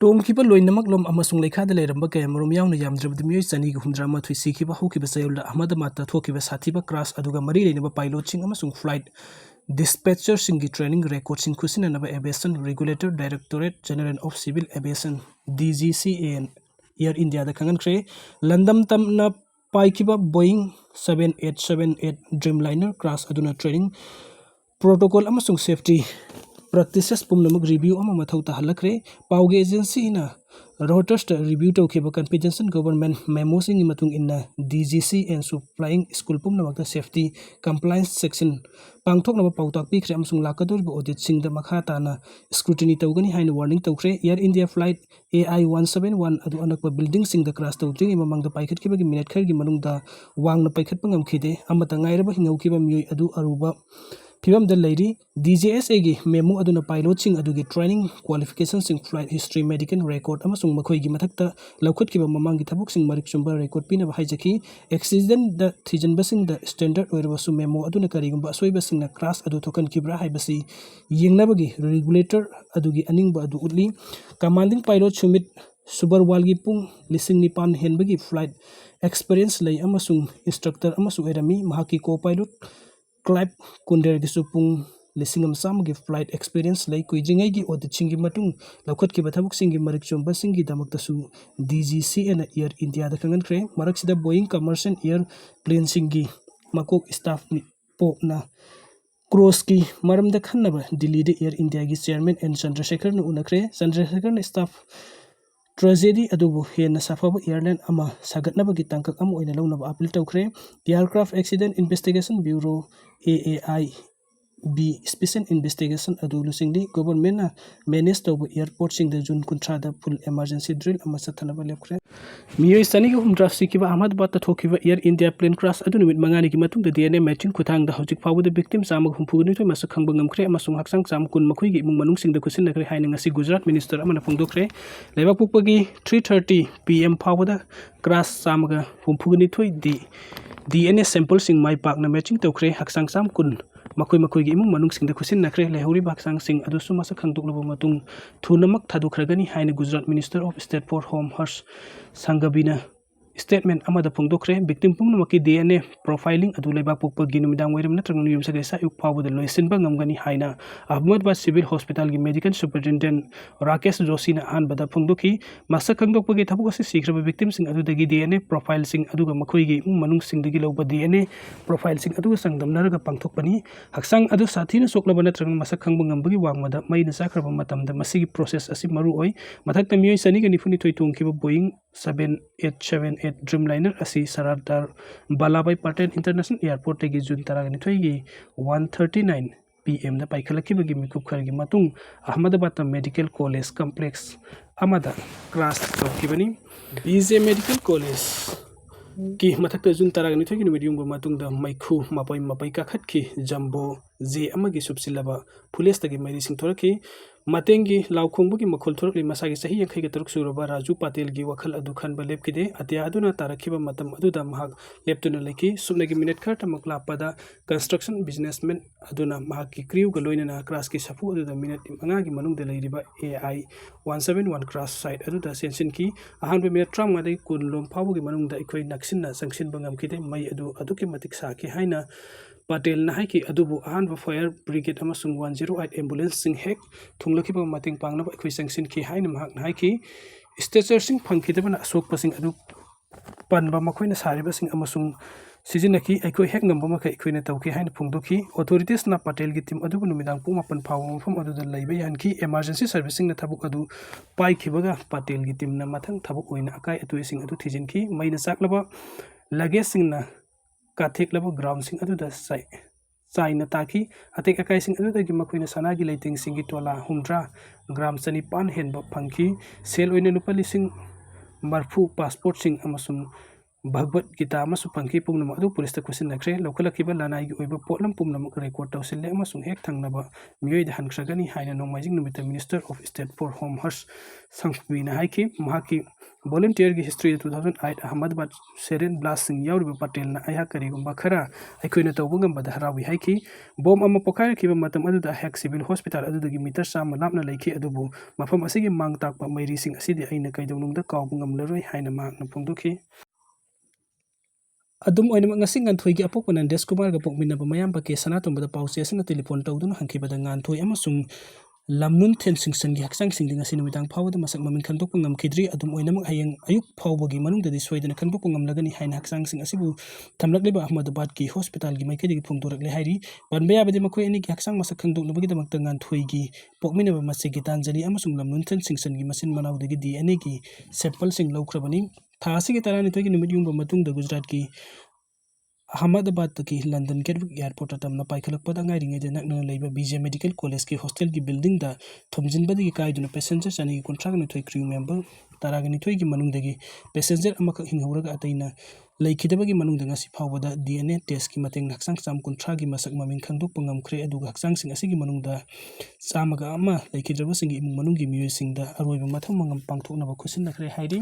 Tomkiba loinamak lom amasung Leikhide leiramba kayamarum yauna yamdrabda miyoi chani ga humdra mathoi sikiba hukiba sayulda Ahmad mata thokiba sathiba crash aduga mari leinaba pilot sing amasung flight dispatcher singi training record sing khusinanaba aviation regulator directorate general of civil aviation DGCAN Air India da kangankre landam tamna paikiba Boeing 7878 Dreamliner crash aduna training protocol amasung safety practices pumnamak review ama mathau tahalakre pauge agency ina Reuters review tawkhiba confidential government memo sing matung inna DGC and flying school pumnamak safety compliance section pangthoknaba pautak pikre amsung lakador ba audit sing da makha tana scrutiny tawgani haina warning tawkre Air India flight AI 171 adu anakpa building sing da crash tawdring mamang da paikhat kibagi minute khargi manung da wangna paikhat pangam khide amata ngairaba hingaukiba miyoi adu aruba Pibam the lady DJSA gi memo aduna pilot sing adugi training qualifications sing flight history medical record amasung makhoi gi mathakta laukhat kiba mamang gi thabuk sing marik sumba record pina ba haijaki accident da thijan basing da standard oirba su memo aduna karigumba asoi basing na crash adu thokan kibra haibasi yengnabagi regulator adugi aningba adu utli commanding pilot Sumit Subarwal gi pung lising nipan henbagi flight experience lay amasung instructor amasung erami mahaki co-pilot Clive Kunder Gisupung Lissingam Samgi flight experience like Kuijingi or the Chingi Matung, Lakotki Batabuk Singi Marichum Basingi Damaktasu, DGC and Air India the Kangan Crane, Maraxida Boeing commercial air plane Singi, Makok staff Pokna, Kroski, Maram the Kanaba, Delhi Air India chairman and Chandrasekhar Unakre, Chandrasekhar staff. Tragedy adubu hena safaba airline ama sagatnaba gi tangkak am oina lawnaba appeal tawkre the aircraft accident investigation bureau AAI B special investigation adu lusingdi government na manage to airport sing the june kuntra da full emergency drill ama sathanaba lepkre miyoi sani gi humdra sikiba Ahmad bat thokiba Air India plane crash adu numit mangani gi matung da DNA matching kuthang da hojik fawu the victim samag humphugni thoi masak khangba ngamkre amasung haksang sam kun makhoi gi mung manung sing da kusin nakre haina ngasi Gujarat minister amana phongdokre leba pukpagi 3:30 PM fawu da crash samaga humphugni thoi di DNA sample sing mai pak na matching tawkre haksang sam kun makoi gi imung manung sing da khusin nakre lehuri baksang sing adu su masa khangduk labo matung thunamak thadukhragani haina Gujarat Minister of State for Home Harsh Sangabina statement amada phongdokre victim pungmaki DNA profiling adu leba pokpa gi numidang wairam natrang niyum sa sa yuk phawu da loisin ba ngamgani haina Ahmedabad Civil Hospital gi medical superintendent Rakesh Joshi na han bada phongdoki masa khangdokpa gi thabuk ase sikraba victim sing adu dagi DNA profile sing adu ga makhoi gi manung sing dagi loba DNA profile sing adu sangdam naraga pangthokpani haksang adu sathina soklaba natrang masa khangba ngambagi wangmada maina sakraba matamda masigi process asi maru oi mathakta miyoi sani ga nifuni thoi tungkiba Boeing 7878 Dreamliner asi Saradar Balabai Patel International Airport gi June taragani thoigi 1:39 PM da paikhalaki bagi mikup khargi matung Ahmedabad Medical College Complex amada crash tokibani BJ Medical College ki mathakta June taragani thoigi medium ba matung da maikhu mapai ka khatki Jambo J amagi subsilaba police tagi mairi sing thoraki Matengi Laukhongbugi Makhol Thorli Masagi Sahi Yankai Gatruk Suraba Raju Patel gi Wakhal Adu Khan Balepkide Atia Aduna Tarakiba Matam Aduda Mahak Leptuna Leki Subnagi Minute Karta Makla Pada Construction Businessman Aduna Mahaki Kriu Galoina Kraski Safu Aduda Minute Mangagi Manung de Ladiba AI 171 Crash Site Aduda Sensin Ki Ahan Minute Tram Madi Kun Lom Pabugi Manung da Ikoi Naksina Sanction Bangam Kide Mai Adu Aduki Matik Saki Haina Patel Nahaki Adubu Ahan Fire Brigade Amasung 108 Ambulance Sing Hek Thunglaki ba mating pangna ba khoi sanction ki haina mahak nahaki stretcher sing phangkide bana asok pasing adu panba makhoina sariba sing amasung sizinaki aikoi hek ngamba makai khoina tawki haina phungdoki authorities na Patel gi team adu numidang puma pan phaw mafam adu da laiba yanki emergency servicing na thabuk adu pai khibaga Patel gi team na mathang thabuk oina akai atu sing adu thijinki maina saklaba luggage sing na kathek laba ground sing adu da sai China taki atek akai sing adu dagi makoina sanagi leiting singi tola humdra gram sani pan hen ba phangki sel oina lupa lising marfu passport sing amasung Bhagavad Gita amasung pangki pumnam adu police ta question nakre lokalakiba lanai gi oiba potlam pumnam record tawsille amasung hek thangnaba mioi da hankragani haina nongmajing numita Minister of State for Home Hars sangpina haiki mahaki volunteer gi history 2008 Ahmedabad Seren blast sing yauriba patel na ayha kari gumba khara aikoina tawbungam bada harawi haiki bom amma pokair kiba matam adu da hek civil hospital adu dagi meter sam lapna laiki adubu mafam asigi mang takpa mairi sing asidi aina kaidonungda kawbungam leroi haina mak na phongdoki Adum oinam ngasing Nganthoi gi apok panan Deskumar ga pokminaba mayam ba ke sanatomba da pause asina telephone tawduna hankibada Nganthoi amasung Lamnunthem Echan gi Hakchang sing dinga sinu midang phawda masak mamin khandok ngam khidri adum oinam hayang ayuk phawbagi manung da soidana khandok ngam lagani haina Hakchang sing asibu thamlakleba Ahmedabad ki hospital gi maikedi gi phungdorak le hairi banbaya badi makoi ani gi Hakchang masak khandok nabagi damakta Nganthoi gi pokminaba mase gi tanjali amasung Lamnunthem Echan gi masin manaw dagi DNA gi sample sing lawkrabani Thasi ki tarani togi numit yung matung da Gujarat ki Ahmedabad ki London Gatwick Airport atamna paikhalak pada ngai ringai de nakna leiba BJ Medical College ki hostel ki building da thomjin badi ki kaiduna passengers ani ki contract ni thoi crew member taragani thoi ki manung dagi passenger amakak hinghuraga ataina Leikhide bagi manung da ngasi phawbada DNA test ki mateng Hakchang cham contract gi masak maming khangdok pangam khre aduga Hakchang sing asigi manung da chamaga ama Leikhide ba singi imung manung gi miyoi sing da aroiba matham mangam pangthokna ba khusin na khre hairi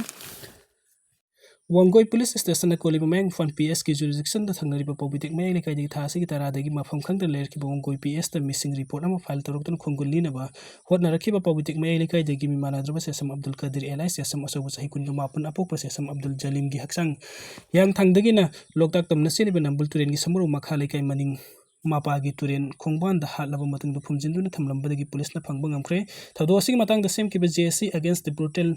Wangoi Police Station Koliba Mang Fan PS ki jurisdiction da thangnariba Paubitek Mayang Leikhide gi thasi gi taradagi mafam khangda ler ki Wangoi PS da missing report ama file torokton khongulli na ba hotna rakhiba Paubitek Mayang Leikhide gi mimanadraba Sesam Abdul Qadir Elai Sesam Asobu Sahi kun mapun apok Sesam Abdul Jalim gi Hakchang yang thangdagi na loktak tamna seliba nambul turen gi samuru makha leikai maning Mapagi turen khongban da hatlaba matung du phumjinduna thamlambadagi police na phangbang amkhre thadosing matang da sem ki JSC against the brutal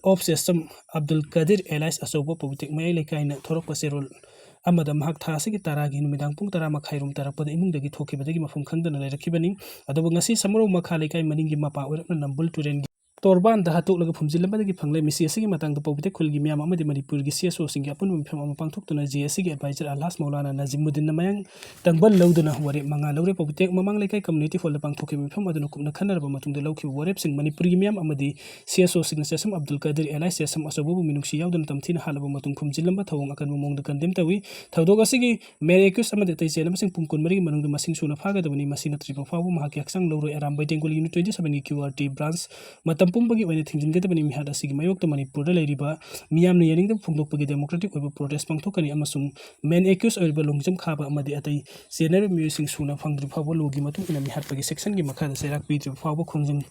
of Sesam Abdul Qadir Elais Asobo Paubitek Mayang Leikhide na thorok paserol amada mahak thasi ki taragi numidang pung tara makhairum tarakpada imungdagi thokibadagi mafum khangdana leirakibani adobo ngasi samuro makha leikai maningi mapa oirakna nambul turen Torban da hatuk laga phumjilambadagi phangle misi asigi matang da Paubitek khulgi miyam amadi Manipur gi CSO singi apun mifam ama pangthoktuna JSC gi advisor Alhas Maulana Nazimuddin na mayang tangbal lawduna ware manga lawre Paubitek mamang leikai community hall da pangthoki mifam aduna kumna khanarba matungda lawki warep sing Manipur gi miyam amadi CSO sing Sesam Abdul Qadir Elai Sesam Asobu minungsi yawduna tamthina halaba matung phumjilamba thawong akan mong da kandem tawi thawdog asigi merekus amadi taisena masing pungkon mari manung da masing suna phagadabani masina tripa fawu mahaki Hakchang lawro Arambai Tengul Unit 27 gi QRT branch matam pumbagi oine thingjingadabani mihad asigi mayokta Manipur da leiriba miyamna yaningda phungdokpagi democratic oiba protest pangthokani amasung main accused oiba longjam khaba amadi atai senar miyosing suna phangdri phawa logi matung ina mihad pagi section gi makha da serak pitri phawa khongjin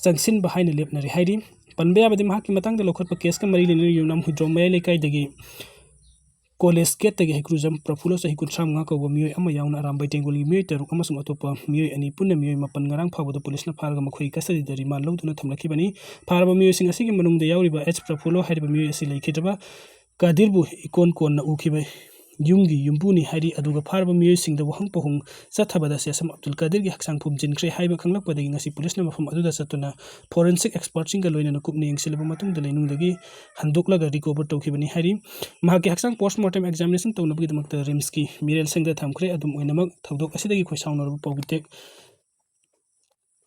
changsin bahaina lepnari hairi panbaya badi mahaki matang da lokhatpa case ka mari leni yunam hudrom mayai leikai dagi College Gate tagi Hekrujem Prafulo sahi kuntram nga ko miyoi ama yauna Arambai Tengul gi miyoi taruk amasung atopa miyoi ani punna miyoi mapan ngarang phawada police na pharga makhoi kasadi da riman lawduna thamlakibani pharba miyoi sing asigi manungda yauriba H Prafulo hariba miyoi asi leikhidaba Kadirbu ikon kon na ukhibai Yungi Yumbuni Hari aduga pharba miyoi sing da wahang pohung sathabada Sesam Abdul Qadir gi Hakchang phumjin khre haiba khanglakpadagi ngasi police na mafam aduda satuna forensic expert singa loina na kupni yengsilaba matung da leinungdagi handoklaga recover tawkhibani hari mahaki Hakchang postmortem examination tawnabagi damakta rims ki mirel sengda thamkhre adum oinamak thawdok asidagi khoisaunarbu Paubitek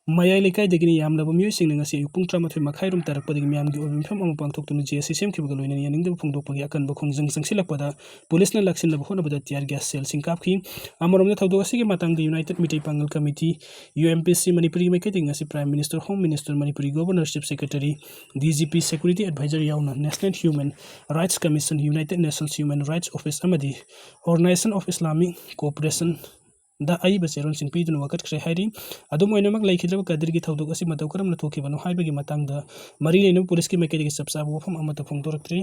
Mayai Leikhide dagini yamlaba miyoi sing ngasi yupung tramathoi makhairum tarakpadagi miyamgi obimpham ama pangthoktuna JSC semkhibaga loina yaningda phungdokpagi akanba khongjang sangsilakpada police na laksinlaba honabada tiar gas cell singkapki amoromda thawdok asigi matangda United Mitai Pangal Committee UMPC Manipuri maiketi ngasi Prime Minister Home Minister Manipuri Governor Chief Secretary DGP Security Advisor yauna National Human Rights Commission United Nations Human Rights Office amadi Organization of Islamic Cooperation da ai ba seron sing pidun wakat khre hairi adum oinamak Leikhidaba Qadir gi thawdok asi mataw karamna thokibano haibagi matangda mari lenu police ki maikedi gi sapsab wafam amata phongdoraktri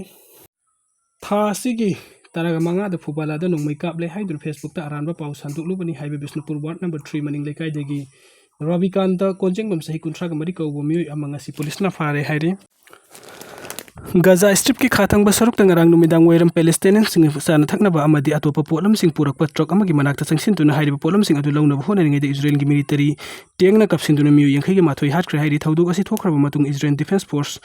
tha asigi taraga manga da phubala da nongmai kaple haidur Facebook ta aranba paw sanduklu haibe Bisnupur ward number 3 maning Leikhide gi Ravikanta konjeng bam sahi kuntra ga mari ko bomi amanga si police na fare hairi Gaza Strip ki khatang basaruk tangarang numidang wairam Palestinian sing sana thaknaba amadi atopa polam sing purakpa truck amagi manakta sangsin hairi polam sing adu launa hona ngai Israel gi military tengna kapsin tuna miu yangkhai gi mathoi hatkre hairi thawduk asi thokraba matung Israel Defense Force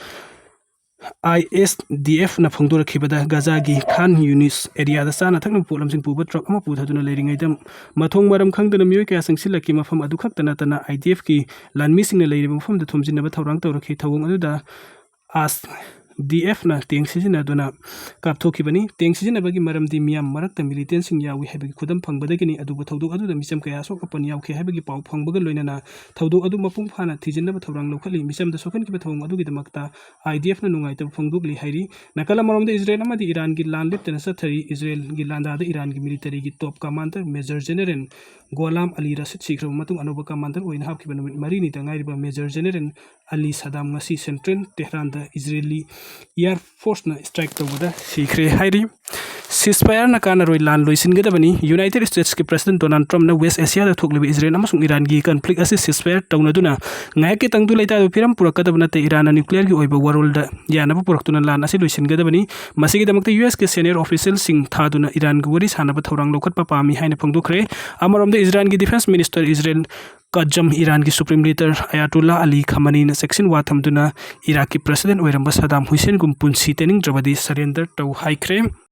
ISDF na phongdora khibada Gaza gi Khan Yunis area da sana thakna polam sing puba truck ama pu thaduna leiringai dam mathong maram khangdana miu kya sangsilaki mafam adu khaktana tana IDF ki lanmi sing na leiriba mafam da thomjinaba thawrang tawrakhi thawung adu da as DF na teng sizinaduna kapthokibani teng sizinabagi maramdi miyam marakta militant sing yawi haibagi khudam phangbadagini aduba thodok aduda micham kaya sokapan yawkhe haibagi pau phangbaga loinana thodok adu mapung phana thijinaba thorang lokhali micham da sokan kiba thong adugi damakta IDF na nungai tab phangdukli hairi nakala maromda Israel amadi Iran gi lan leptena sathari Israel gi landa da Iran gi military gi top commander Major General Ghulam Ali Rashid sikhrab matung anoba commander oin hapkiba numit marini da ngairiba Major General Ali Saddam ngasi Central Tehran da Israeli Air Force na strike tawada sikhre hairi ceasefire na kana roi lan loisin gadabani United States ki President Donald Trump na West Asia da thokliba Israel amasung Iran gi conflict asi ceasefire tawna ngai ke tangdu leita do piram purakadabna te Iran na nuclear gi oiba world da yanaba puraktuna lan asi loisin gadabani masigi damakte US ke senior official sing thaduna Iran gi wari sanaba thorang lokhat pami haina phangdukre amarom da Israel gi defense minister Israel Kajam Iran ki Supreme Leader Ayatollah Ali Khamenei na section wathamduna Iraqi President oiramba Saddam Hussein gum punsi tening drabadi surrender taw haikre